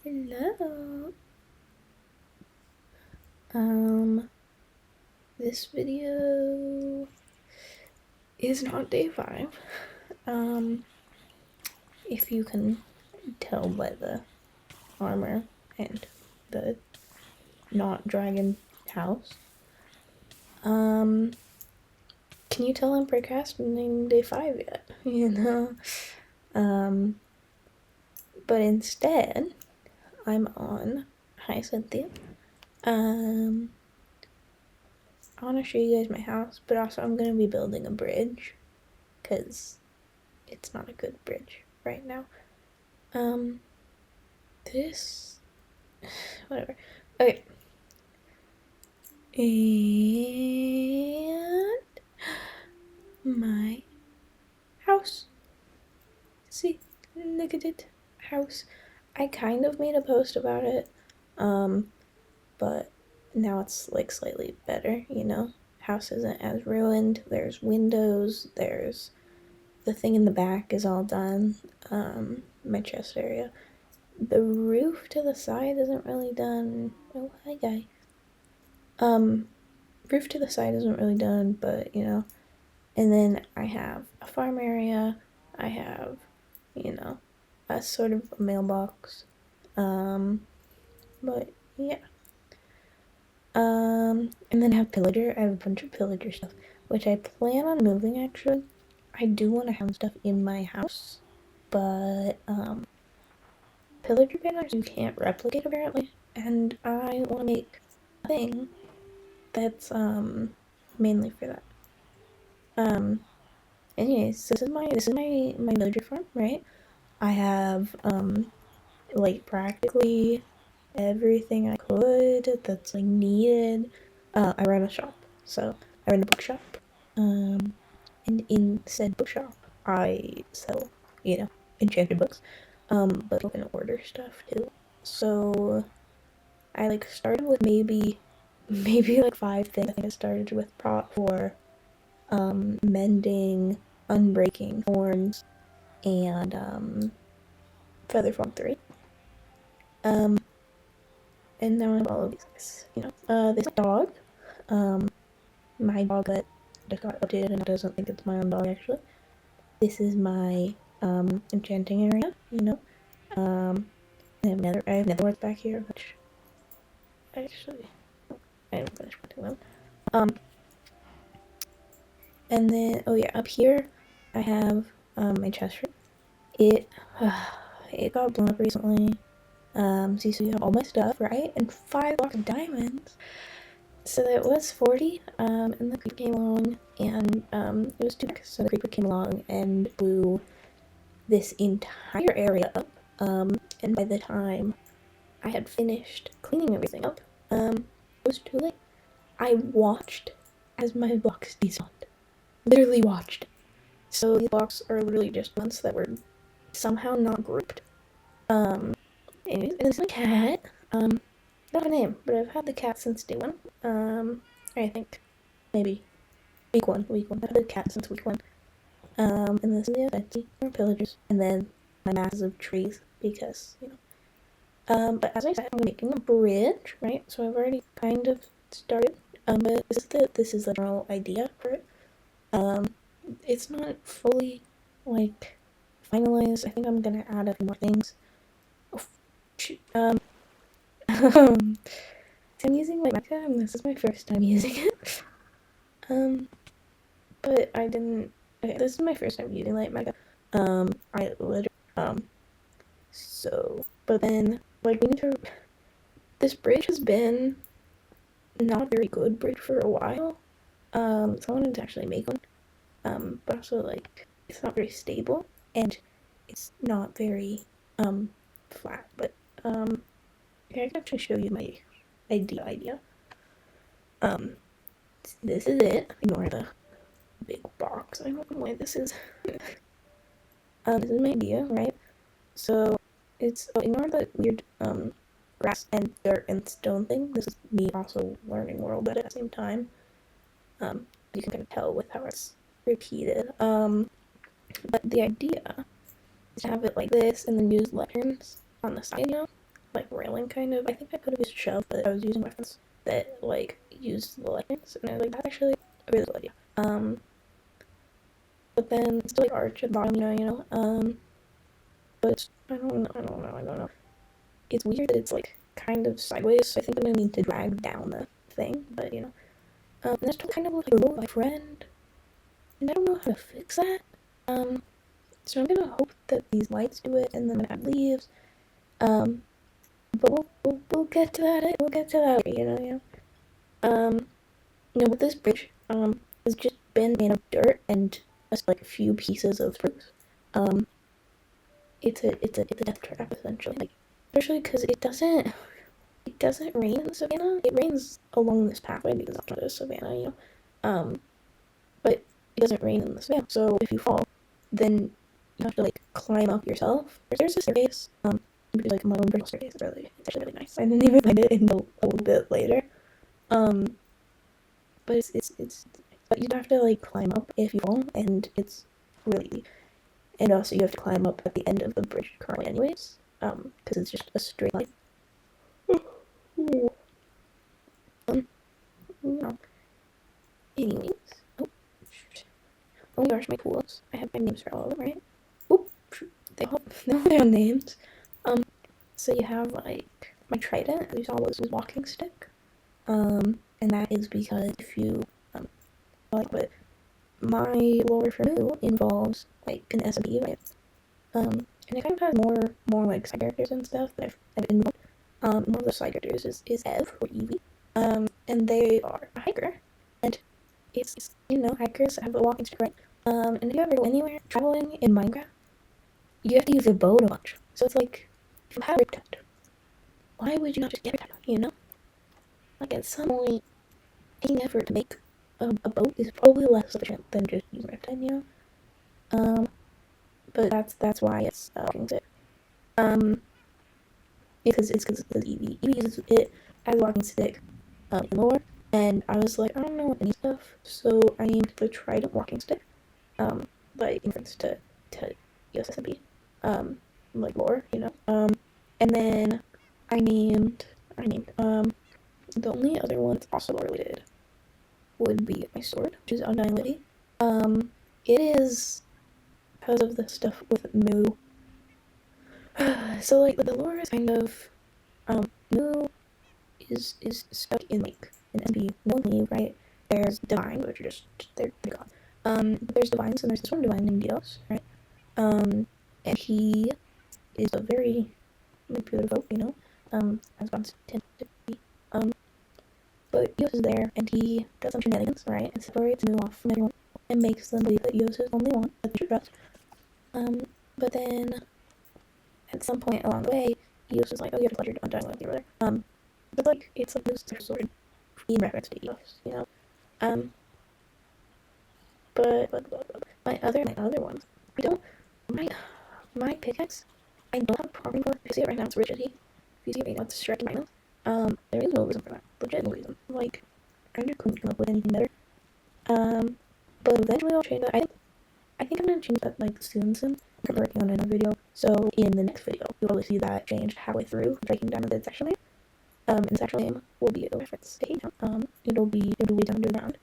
Hello. This video is not day 5. If you can tell by the armor and the not dragon house. Can you tell I'm procrastinating day 5 yet? But instead, I'm on Hyacinthia. I want to show you guys my house, but also I'm going to be building a bridge, because it's not a good bridge right now. This, whatever. Okay. And my house. See, look at it. House. I kind of made a post about it, but now it's like slightly better, House isn't as ruined. There's windows, there's the thing in the back is all done. My chest area. The roof to the side isn't really done. Oh, hi guy. Roof to the side isn't really done, but and then I have a farm area. I have, a sort of a mailbox. But yeah. And then I have pillager. I have a bunch of pillager stuff, which I plan on moving actually. I do want to have stuff in my house, but pillager banners you can't replicate apparently, and I want to make a thing that's mainly for that. Anyways, this is my villager farm, right? I have like practically everything I could that's like needed. I run a shop, so I run a bookshop. And in said bookshop, I sell, enchanted books. But people can order stuff too. So I like started with maybe like 5 things. I think I started with prop for mending, unbreaking thorns, and feather fall 3. And now I have all of these guys, this dog, my dog that just got updated and doesn't think it's my own dog actually. This is my enchanting area, I have netherworks back here, which actually I didn't finish putting them. And then up here I have my chest room. It got blown up recently. So you have all my stuff, right? And 5 blocks of diamonds. So it was 40, and the creeper came along, and it was 2 blocks. So the creeper came along and blew this entire area up. And by the time I had finished cleaning everything up, it was too late. I watched as my blocks despawned. Literally watched. So these blocks are literally just ones that were somehow not grouped. Anyways, and this is my cat. Don't have a name, but I've had the cat since day 1. I think maybe week 1. I've had the cat since week 1. And this is the fancy or pillagers, and then my masses of trees because But as I said, I'm making a bridge, right? So I've already kind of started. But this is the general idea for it. It's not fully like finalized. I think I'm gonna add a few more things. Oh, shoot. So I'm using my Mecha, and this is my first time using it. But I didn't. Okay, this is my first time using Light Mega. I literally, so, but then, like, we need to, this bridge has been not a very good bridge for a while, so I wanted to actually make one, but also, like, it's not very stable, and it's not very, flat, but, okay, I can actually show you my idea. This is it. Ignore the big box. I don't know why this is. This is my idea, right? So it's ignore the weird grass and dirt and stone thing. This is me also learning world at the same time. You can kind of tell with how it's repeated. But the idea is to have it like this and then use lanterns on the side, like, railing, kind of. I think I could have used a shove, but I was using weapons that, like, used the leggings, and I was like, that's actually a really good idea. But then it's still, like, arch at the bottom, but it's, I don't know. It's weird that it's, like, kind of sideways, so I think I'm gonna need to drag down the thing, but, and that's kind of like a rule of my friend, and I don't know how to fix that. So I'm gonna hope that these lights do it, and then I'm gonna add leaves. Um, but we'll get to that. We'll get to that. With this bridge, it's just been made of dirt and just like a few pieces of spruce. Um, it's a death trap essentially. Like, especially because it doesn't rain in Savannah. It rains along this pathway because it's not a Savannah. But it doesn't rain in the Savannah. So if you fall, then you have to like climb up yourself. There's a staircase. Because like my own personal staircase is it's actually really nice. I didn't even find it until a little bit later. Um, but it's but you have to like climb up if you fall, and it's really easy. And also you have to climb up at the end of the bridge currently, anyways. Because it's just a straight line. No. Anyways, oh my gosh, my tools. I have my names for all of them, right? Oop, they all have their own names. So you have like my trident, as you saw, was walking stick. And that is because if you but my lore for Moo involves like an SMP, right? And it kind of has more like side characters and stuff that I've involved. One of the side characters is Ev or Evie. And they are a hiker, and it's hikers have a walking stick, right? And if you ever go anywhere traveling in Minecraft, you have to use a boat a bunch. So it's like, if you have Riptide, why would you not just get Riptide, Like, at some point, any effort to make a boat is probably less efficient than just using Riptide. But that's why it's walking stick. Because Evie uses it as a walking stick in lore, and I was like, I don't know any stuff, so I named the Trident walking stick, like in reference to SMP, like lore. And then I named the only other one that's also related would be my sword, which is Undying Lady. It is because of the stuff with Moo. So like the lore is kind of Moo is stuck in like an SMP only, right? There's divine, which are just they're gone. There's divines and there's this one divine named Dios, right? And he is a very manipulative folk, as gods tend to be. But Eos is there, and he does some shenanigans, right? And separates Moo off from everyone, and makes them believe that Eos is the only one that they should trust. But then, at some point along the way, Eos is like, oh, you have the pleasure of undying with your brother. But like, it's like this sword in reference to Eos. Um, but my other ones, I don't, my pickaxe, I don't have a problem for it. If you see it right now, it's rigidity. If you see it right now, it's striking right now. There is no reason for that. Legit no reason. Like, I just couldn't come up with anything better. But eventually I'll change that. I think I'm gonna change that like soon. I'm working on another video. So in the next video, you'll probably see that changed halfway through, breaking down the section name. And section name will be a reference to H-Town. It'll be down to the ground.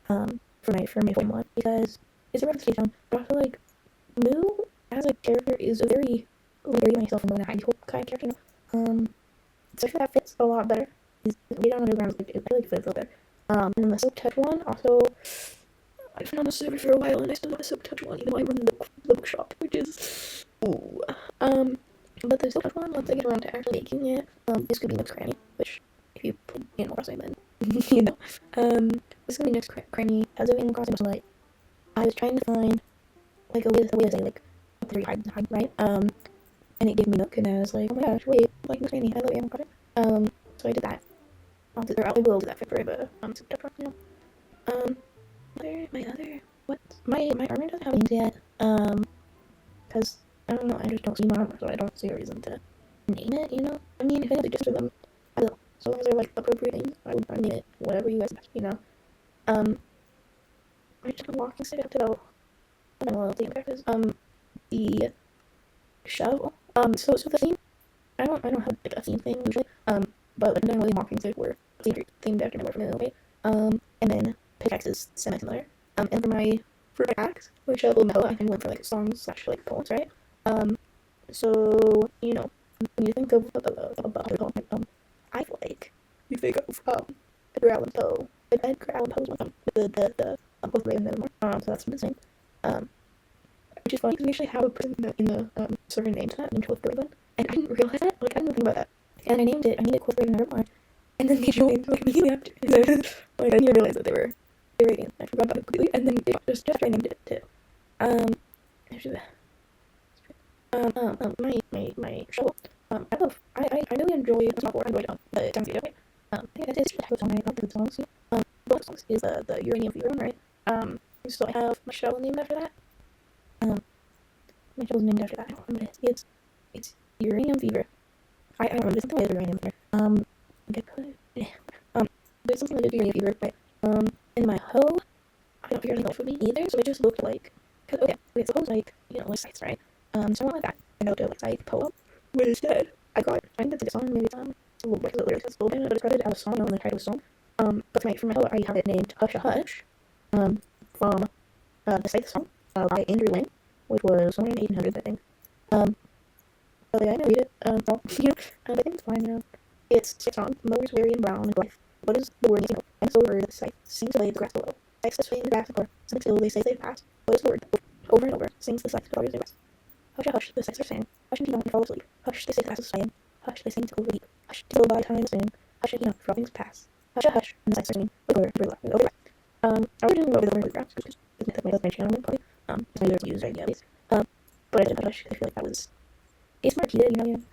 For my form one, because it's a reference to H-Town, but also like Moo as a character is a very myself and hidey hole kind of character. So I feel that fits a lot better. Is way down underground, like it really fits a little better. And then the Silk Touch one also, I've been on the server for a while and I still have a Silk Touch one, even though I run the bookshop, which is ooh. But the Silk Touch one, once I get around to actually making it, this could be Nook's Cranny, which if you play Animal Crossing, then this could be Nook's Cranny. As of Animal Crossing, like I was trying to find like a way to say like up there hide, right? And it gave me Nook, and I was like, oh my gosh, wait, like Nook's Cranny, I love Animal Crossing. So I did that. I will do that for Forever. My armor doesn't have names yet. Because I don't know, I just don't see my armor, so I don't see a reason to name it. I mean, if I have to them, I will. So long as they're like appropriate names, I would name it whatever you guys. I just walking stick up to the I don't know what the characters. The shovel. So the theme I don't have like a theme thing usually. But like generally mock things were themed after my more familiar way. And then pickaxe is semi-similar. And for my axe, which is a little mellow, I kind of went for like songs slash like poems, right? So when you think of I feel like you think of Edgar Allan Poe. Edgar Allan Poe's one of them. The both Raven and Nevermore. So that's the same. Um, which is funny because we actually have a person in the server named that named Cliff Raven, and I didn't realize that. Like I didn't think about that, and I named it Cliff Raven Nevermore, and then they joined like immediately after. Like I didn't realize that they were Indian. I forgot about it completely, and then just after I named it too. Um, my shovel. I really enjoy. It's not bored. I enjoyed the sounds video. Right? I think it's just a song. I love the songs. One of the songs is the Uranium Fever one, right? So I have my shovel named after that. My shovel's named after that. I don't remember what it is. It's Uranium Fever. I don't remember. There's something with Uranium Fever. There's something with Uranium Fever, right? In my hoe, I don't figure anything out for me either. So it just looked like, okay, suppose like like sites, right? So I went like that. I know to like site poem. But instead, I think that's a song. Maybe it's a little bit of the lyrics. It's a little bit, but it's credited as a song. I don't know the title of the song. But for my hoe, I have it named Hush a Hush. From the site song by Andrew Lang, which was somewhere in the 1800s, I think. But I didn't read it. I think it's fine. It's 6 songs. Mowers weary and brown and life. What is the word? And so over the site seems to lay the grass below. Sykes the swing the grass or something still they say they pass. What is the word? Over and over sings the Sykes to always rest. Hush a hush, the Sykes are saying. Hush and and fall asleep. Hush, they say the grass is swaying. Hush, they sing to overleap. Hush, till by time is in. Hush and for things pass. Hush a hush, and the Sykes are singing. Over. I was doing over the word grass because it's my channel probably. It's my lyrics used ideas. But I did hush because I feel like that was it's more repeated,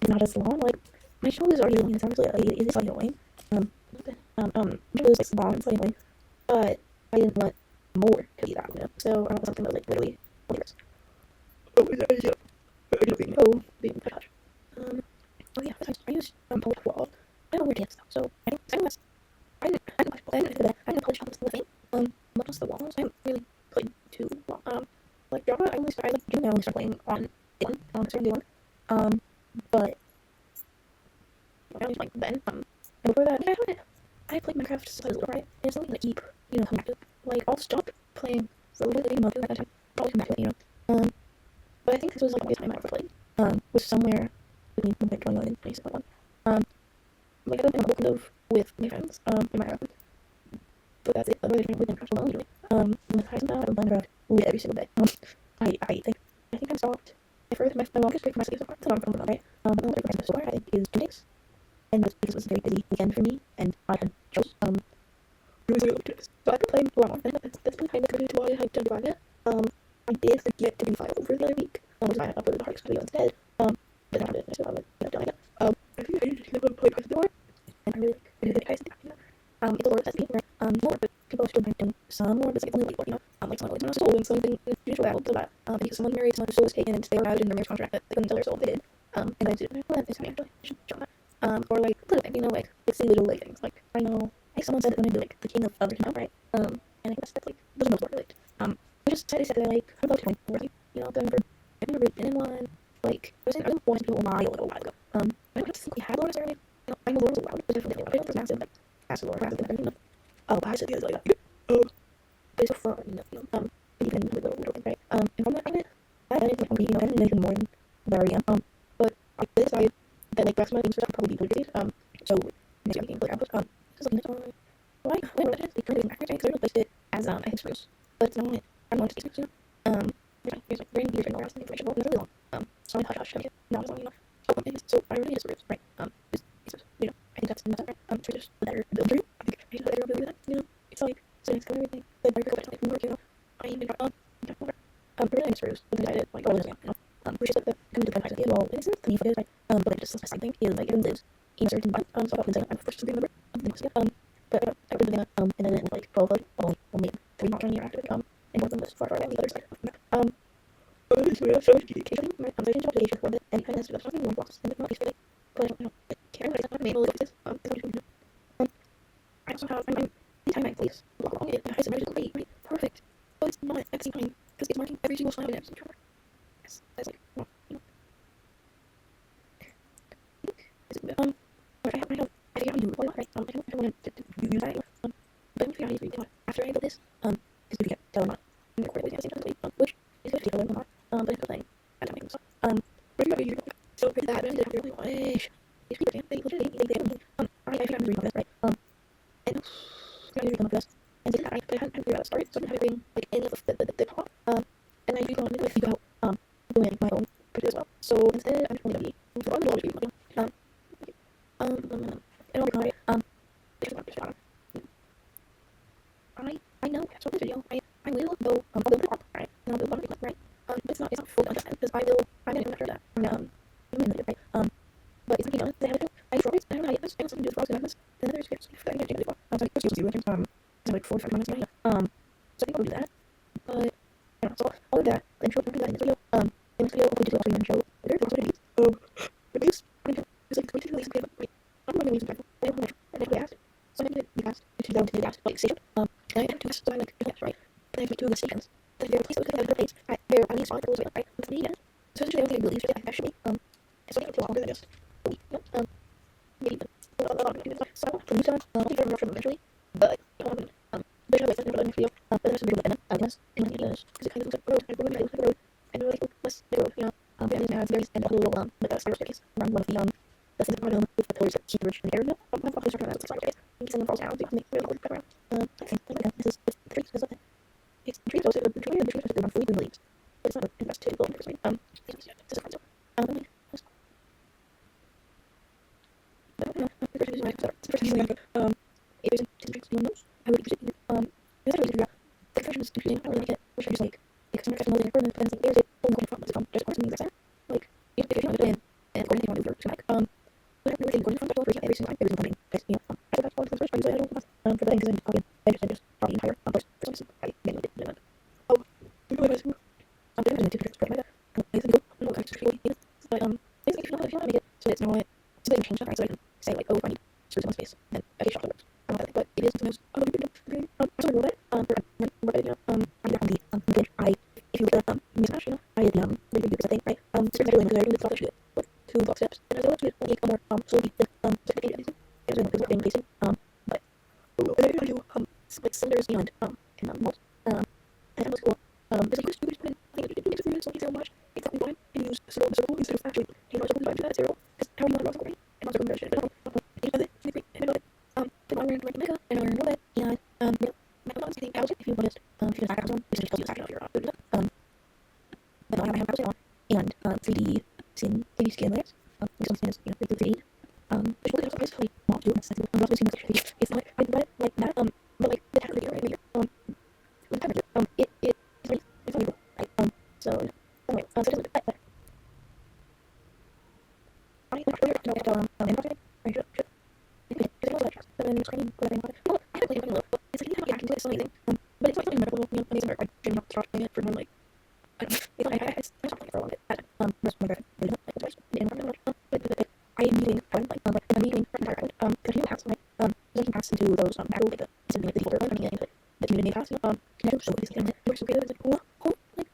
not as long. Like my show is already long. It's honestly it is annoying. It was like long and annoying, but I didn't want more to be that, So I want something that was like literally lyrics. Being hush. Yeah, I used Polish wall. I don't wear dance though, so I think that's I didn't polish on the thing. Not just the walls. I haven't really played too long. Like Java, I only started playing on day one. But I only played then. And before that, I played Minecraft since I was little, right? And it's something to keep, coming back to. Like I'll stop playing for a little bit, at that time. Probably come back to it, But I think this was like the longest time I ever played. Was somewhere between 2021 and 2021. Like I've been kind of with my friends, in my room. But that's it. Otherwise, I with Minecraft alone, usually. With Hyacinthia, I would Minecraft every single day. I think I stopped. My longest break from my sleep so far, it's not from right? My longest break from my so far, I think, is 2 days. And that's because it was a very busy weekend for me, and I had shows, so I've been playing a lot more, and that's been kind of contributed to why I had done it. I did forget to refile over the other week, which is why I uploaded the hard video instead, but then I did, I still haven't, done it yet. I think I just never played Hyacinthia more, and I really like Hyacinthia. It's a word that's more, but people are still doing some more, but it's like only like, like someone was sold and something usually happened to that, because someone married, someone whose soul was taken, and they were out in their marriage contract that they couldn't sell their soul, they did, and I did, well, that's me actually, I should show that, or like, little thing, like see little like things, like, I know, like someone said it when I do like, the king of the kingdom, right, and I think that's like, those are most relate, I just said they're like, I'm about to point worthy, I've never really been in one, like, I was born to people a while ago, I don't think we had Laura necessarily, I know Laura was allowed, but definitely, I don't think massive, like, massive Laura, but I said the other like that, but it's so fun, even with little things, right, and from that, I didn't think I didn't make more than where I am, but I did decide that, like, the rest of my things would probably be good, so, next week, like, just looking at, why, what is it, trying to do an accurate, because I replaced it as, I think Spruce, but it's not, I don't know what to do, there's like very weird and all that information, but it's really long, so I'm hush, okay, not as long, so I really need a Spruce, right, I think that's right, so just a better builder, I think I just better build with that, it's like, so next time everything, the better go like more, I even got, more, really nice Spruce, but then I did, like, all this, which is like the, kind of the context of it, well, it isn't the need for it, but like, just the side thing, is like, everyone lives in a certain body, so I thought I'm first to be a member of the next year, but I was doing that, and then it was like, 12, like, maybe 3 months a year after, and one of them was far away on the other side of that, so yeah, so occasionally, my conversation to application for it, and it kind of has something more blocks, and it's not peacefully, but I don't care, but it's not able to look at this, I also have, anytime I place a block along it, the highest emerges right, perfect, but it's not at the same time, because it's marking every single slide in every single chart. That's like, I figured out how to do it, right? I don't want to use that anymore. But I'm figuring out how to use it after I build this, is to get tell not and record it with the which is good to take a little more, but it's playing at time so but if you so with that, I did have to really wish these people they literally I figured out how to read this, right? And I usually come up with this and see that I hadn't figured out how to start, so I'm having like any of the top, and I usually want to figure out doing my own picture as well. So instead I'm just going to be for all the people and I'll be quiet, because I'm just I know so this video I will go I'll build it up, right? And I'll build one of right? But it's not fully done because I'm gonna do after that. I'm gonna do it, right? But it's not done. They have to I tried, I don't know how to get this, I have something to do with frogs and madness, and then there's scripts that I can't do before. So like just use it's like 4 or 5 minutes right? So I think I'll do that. But yeah, so I'll do that, then show do that in this video. In this video hopefully just also even show the very first release. Release it's like going to release wait, I'm gonna release it. I don't know I never asked. So I'm gonna be asked to down to the gas like station. And I have two so I'm like yes, right? And I have two of the stations. Then there are places that have a place where I need solid rules right? And for me, yes. So essentially everything I believe is actually so I think it's a lot longer than just a week. Maybe a lot of people so from Utah, I'll take from eventually. But but I never done this video. But there's a bit of I guess in my videos because it kind of looks like road. I remember it looks like a road. I know like less the road, but it's very and a little like a staircase around one of the things that with the pillars that keep the rich in the area. I'm probably starting out with like staircase. And someone falls down, so you can make a really background. I think this is the trees or something. It's the trees also the tree is good on food and leaves. But it's not the best to build because this is fun so the first reason it isn't to drink someone knows. I would use it there's actually figure out the version is confusing. I don't really like it. Which I just like some kind of another and then there's it full going from there's parts of me that's like if you want to do it and go anything on your like but I don't really going from the over every single time every single thing because I that's all the first I don't for the things and copy I just probably entire but for some I manually did it. Oh you know what I'm doing two tricks my I think I'm not actually but basically if you want to make it so it's not so they can change that right so I can say like oh if I need certain space then I can shop it. I don't know but it is sometimes other people do I'm sorry about that I'm not on the page I if you look at mismatch I did really good thing right certain doing because I did stuff like 2 block steps and I was able to make a more slowly second page it was like facing but and I did do like cylinders behind and molds and that was cool there's like you just put in like it didn't take 3 minutes so much it took me time and use circle instead of actually you know circle to that zero because how do you want to circle right and also conversion but I know it then I learned Mega and I learned Robot and I think Algebra if you want to if you background zone which tells you exactly if you're good enough but I have Algebra and 3D skin layers which sometimes is 3D which will also basically not do it's also seen as it's not I read it like that but like the technical right here with the temperature it's really cool right so anyway so it doesn't but I went earlier to know inbox I should because it was like but then screen but I well I haven't played it but it's like you have to do it so amazing but it's not something memorable I need some I dream up start playing it for more like I don't know it's like I stopped playing it for a long bit most of my girlfriend really don't like it and I'm not but I am using one like I'm using for entire code because you have like you can pass into those battle like the default one coming in like the community pass and I don't show this thing it works so good it's like cool like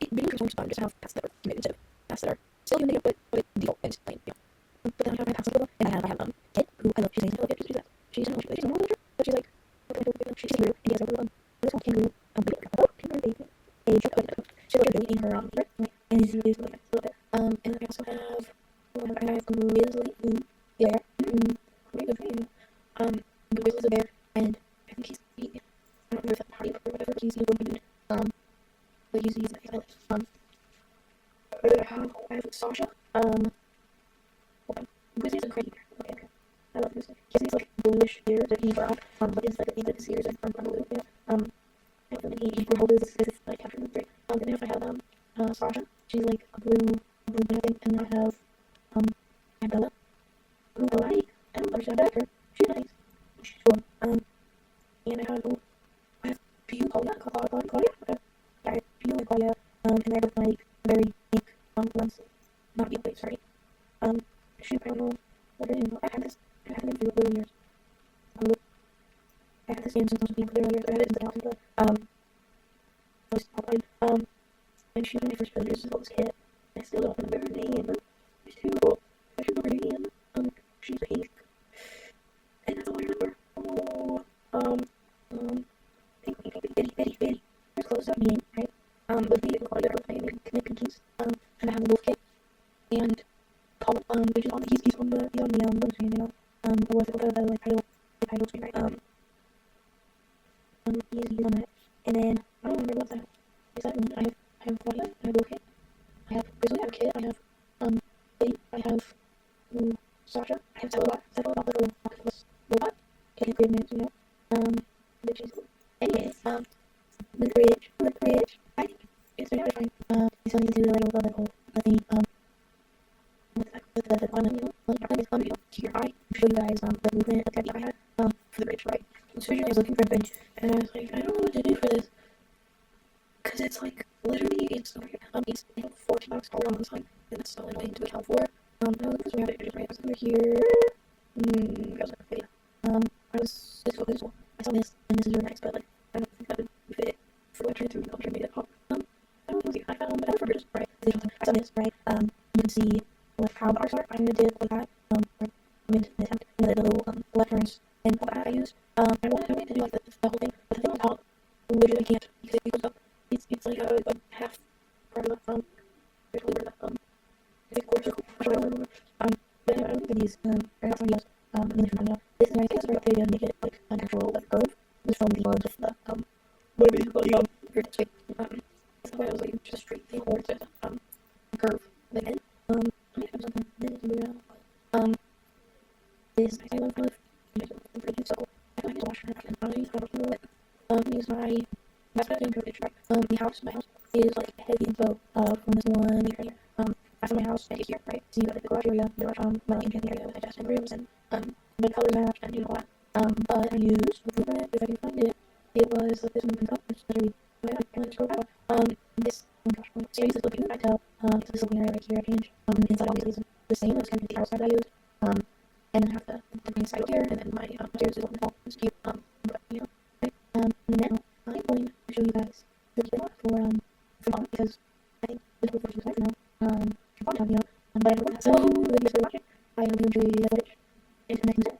it really transforms fun just to have paths that are committed to paths that are still in the but it's default and like but then I have my paths available and I have Kit who I love she's amazing I love Kit she's that she's a normal villager but she's like she's here and he has a this one kangaroo baby age she's like a baby in her and is really like a little bit and I also have I have Grizzly who there very good for you Grizzly's a bear and I think I don't know if that's party or whatever he's a good dude but he's I have Sasha Grizzly's a crazy bear okay I love Grizzly he has these like bluish ears that he brown but his like his ears are blue and he holds this like capture the three and then if I have Sasha she's like a blue thing and then I have Bella who I like I don't understand her she's nice she's cool and I have Pew Claudia okay I have Pew and Claudia and they're both like very pink ones not Pew wait sorry shoot I don't know what her name I've had them for a billion years I had this game since I was being for a billion years I had it since the house I was online and she's one of my first villagers as well as Kit I still don't remember her name she's too cool I should remember her name which is on the load screen, you know. Or what's it called, the title screen, right? He's on that. And then I don't remember what that is. That one. I have Claudia, I have Wilkit, I have Grizzly, I have Kid, I have Betty, I have Sasha, I have Cephalobot, like a little octopus robot. Getting creative names, you know. Which is cool. Anyways, the bridge, I think it's very fine. It's only to do the little thingy, with the bottom, you know, to your eye, show you guys, the movement of the I had, for the bridge, right? So originally I was looking for a bridge, and I was like, I don't know what to do for this, cause it's like, literally, it's over here, it's, I think, $14 all on one side, and that's so annoying to account for. I was looking for some other bridges, right? I was over here, I was like, this is cool, I saw this, and this is really nice, but, like, I don't think that would fit for what I'm trying to do, I'm trying to make it pop, I don't know, I found for bridges, right? I saw this, right? You can see like how the arcs are. I'm gonna do it like that. Or I'm gonna attempt and the little left turns and all that I used. I wanted to do like the whole thing, but the thing on top, literally I can't because it goes up. It's like a half part of the there's really where the it's a quarter circle. But anyway, I don't think these I got some of these in different now. This is nice. I started updating to make it like an actual like curve. Just from the ones with the what is it called? Here it's like it's the way I was like just a straight thing or it's just curve. Then I might have something this weird. This I love the pretty so I need to wash it and I use use my that's what I think of right. My house is like heavy info from this one right here. I found my house right here, right? So you got like the garage area, the my living area with the desk and rooms and the colors match and all that. But I used before if I can find it. It was like this one comes up, which is really I can scroll out. This oh gosh, so I use this looking I tell it's this looking area right here I changed. Inside obviously is the same, it's kind of the outside I used. And then I have the green side here, and then my upstairs is what we call it's cute. But you know, right? And now I'm going to show you guys the detail for mom because I think this will be the first for now. For mom time, you know. But I don't know. So thank you for watching. I hope you enjoy the footage. Until next time.